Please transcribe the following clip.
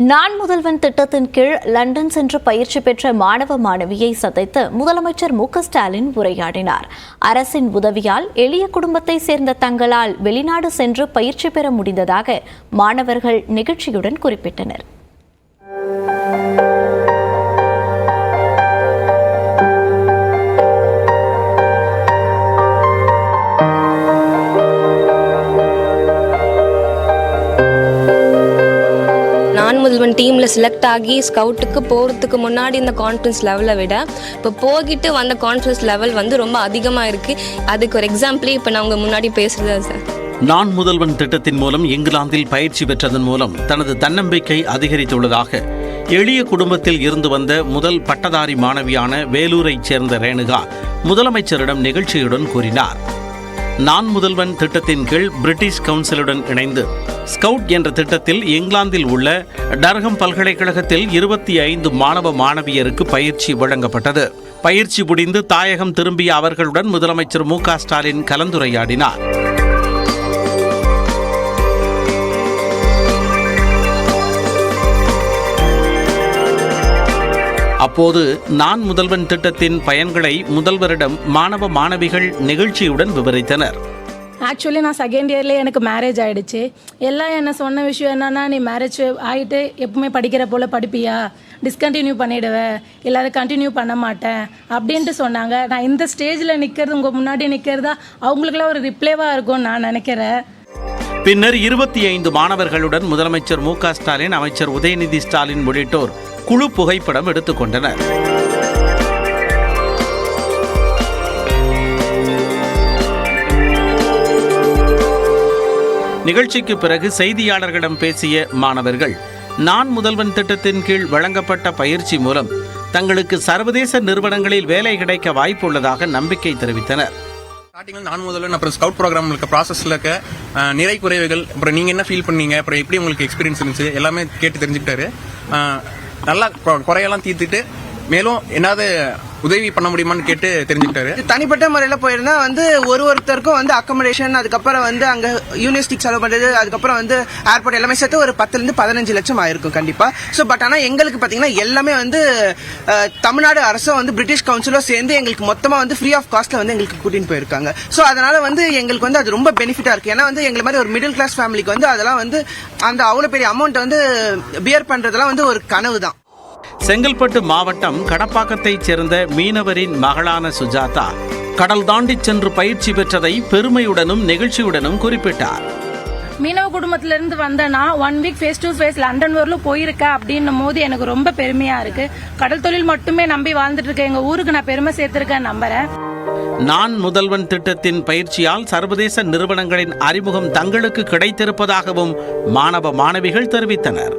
நான் முதல்வன் திட்டத்தின் கீழ் லண்டன் சென்று பயிற்சி பெற்ற மாணவ மாணவியை சந்தித்து முதலமைச்சர் மு.க.ஸ்டாலின் உரையாடினார். அரசின் உதவியால் எளிய குடும்பத்தை சேர்ந்த தங்களால் வெளிநாடு சென்று பயிற்சி பெற முடிந்ததாக மாணவர்கள் நெகிழ்ச்சியுடன் குறிப்பிட்டனர். நான் முதல்வன் டீமில் செலக்ட் ஆகி ஸ்கவுட்டுக்கு போகிறதுக்கு முன்னாடி இந்த கான்ஃபிடன்ஸ் லெவலை விட இப்போ போகிட்டு வந்த கான்ஃபிடன்ஸ் லெவல் ரொம்ப அதிகமாக இருக்குது. அதுக்கு ஒரு எக்ஸாம்பிளே இப்போ நான் உங்கள் முன்னாடி பேசுகிறதா சார். நான் முதல்வன் திட்டத்தின் மூலம் இங்கிலாந்தில் பயிற்சி பெற்றதன் மூலம் தனது தன்னம்பிக்கை அதிகரித்துள்ளதாக எளிய குடும்பத்தில் இருந்து வந்த முதல் பட்டதாரி மாணவியான வேலூரைச் சேர்ந்த ரேணுகா முதலமைச்சரிடம் நிகழ்ச்சியுடன் கூறினார். நான் முதல்வன் திட்டத்தின் கீழ் பிரிட்டிஷ் கவுன்சிலுடன் இணைந்து ஸ்கவுட் என்ற திட்டத்தில் இங்கிலாந்தில் உள்ள டர்ஹம் பல்கலைக்கழகத்தில் 25 மாணவ மாணவியருக்கு பயிற்சி வழங்கப்பட்டது. பயிற்சி முடிந்து தாயகம் திரும்பிய அவர்களுடன் முதலமைச்சர் மு.க.ஸ்டாலின் கலந்துரையாடினார். அப்போது நான் முதல்வன் திட்டத்தின் பயன்களை முதல்வரிடம் மாணவ மாணவிகள் நிகழ்ச்சியுடன் விவரித்தனர். ஆக்சுவலி நான் செகண்ட் இயர்லேயே எனக்கு மேரேஜ் ஆகிடுச்சு. எல்லாம் என்ன சொன்ன விஷயம் என்னென்னா, நீ மேரேஜ் ஆகிட்டு எப்பவுமே படிக்கிற போல் படிப்பியா, டிஸ்கண்டினியூ பண்ணிவிடுவேன், இல்லாத கண்டினியூ பண்ண மாட்டேன் அப்படின்ட்டு சொன்னாங்க. நான் இந்த ஸ்டேஜில் நிற்கிறது, உங்கள் முன்னாடி நிற்கிறதா அவங்களுக்குலாம் ஒரு ரிப்ளேவாக இருக்கும்னு நான் நினைக்கிறேன். பின்னர் 25 மாணவர்களுடன் முதலமைச்சர் மு.க.ஸ்டாலின், அமைச்சர் உதயநிதி ஸ்டாலின் உள்ளிட்டோர் குழு புகைப்படம் எடுத்துக்கொண்டனர். நிகழ்ச்சிக்கு பிறகு செய்தியாளர்களிடம் பேசிய மாணவர்கள் நான் முதல்வன் திட்டத்தின் கீழ் வழங்கப்பட்ட பயிற்சி மூலம் தங்களுக்கு சர்வதேச நிறுவனங்களில் வேலை கிடைக்க வாய்ப்புள்ளதாக நம்பிக்கை தெரிவித்தனர். ஸ்டார்டிங்கில் நான் முதல்வன் அப்புறம் ஸ்கவுட் ப்ரோக்ராம் இருக்க ப்ராசஸில் இருக்க நிறை குறைவுகள், அப்புறம் நீங்கள் என்ன ஃபீல் பண்ணீங்க, அப்புறம் எப்படி உங்களுக்கு எக்ஸ்பீரியன்ஸ் இருந்துச்சு எல்லாமே கேட்டு தெரிஞ்சுக்கிட்டாரு. நல்லா குறையெல்லாம் தீர்த்துட்டு மேலும் என்னது உதவி பண்ண முடியுமான்னு கேட்டு தெரிஞ்சுக்கிட்டாரு. தனிப்பட்ட முறையில் போயிருந்தா ஒருத்தருக்கும் அக்கமடேஷன், அதுக்கப்புறம் அங்கே யூனிவர்சிட்டிக்கு செலவு பண்ணுறது, அதுக்கப்புறம் ஏர்போர்ட் எல்லாமே சேர்த்து ஒரு 10 to 15 லட்சம் ஆயிருக்கும் கண்டிப்பா. ஸோ பட் ஆனால் எங்களுக்கு பார்த்தீங்கன்னா எல்லாமே தமிழ்நாடு அரசும் பிரிட்டிஷ் கவுன்சிலும் சேர்ந்து எங்களுக்கு மொத்தமாக ஃப்ரீ ஆஃப் காஸ்ட்ல எங்களுக்கு கூட்டின்னு போயிருக்காங்க. ஸோ அதனால எங்களுக்கு அது ரொம்ப பெனிஃபிட்டா இருக்கு. ஏன்னா எங்களை மாதிரி ஒரு மிடில் கிளாஸ் ஃபேமிலிக்கு அதெல்லாம் அந்த அவ்வளோ பெரிய அமௌண்ட் பியர் பண்றதெல்லாம் ஒரு கனவு தான். செங்கல்பட்டு மாவட்டம் கடப்பாக்கத்தைச் சேர்ந்த மீனவரின் மகளான சுஜாதா கடல் தாண்டி சென்று பயிற்சி பெற்றதை பெருமையுடனும் நெகிழ்ச்சியுடனும் குறிப்பிட்டார். மீனவ குடும்பத்திலிருந்து வந்தேன்னா 1 week face to face London வரலும் போயிருக்கேன் அப்படின்னும் போது எனக்கு ரொம்ப பெருமையா இருக்கு. கடல் தொழில் மட்டுமே நம்பி வாழ்ந்துட்டு இருக்கேன். எங்க ஊருக்கு நான் பெருமை சேர்த்திருக்கேன் நம்புறேன். நான் முதல்வன் திட்டத்தின் பயிற்சியால் சர்வதேச நிறுவனங்களின் அறிமுகம் தங்களுக்கு கிடைத்திருப்பதாகவும் மாணவ மாணவிகள் தெரிவித்தனர்.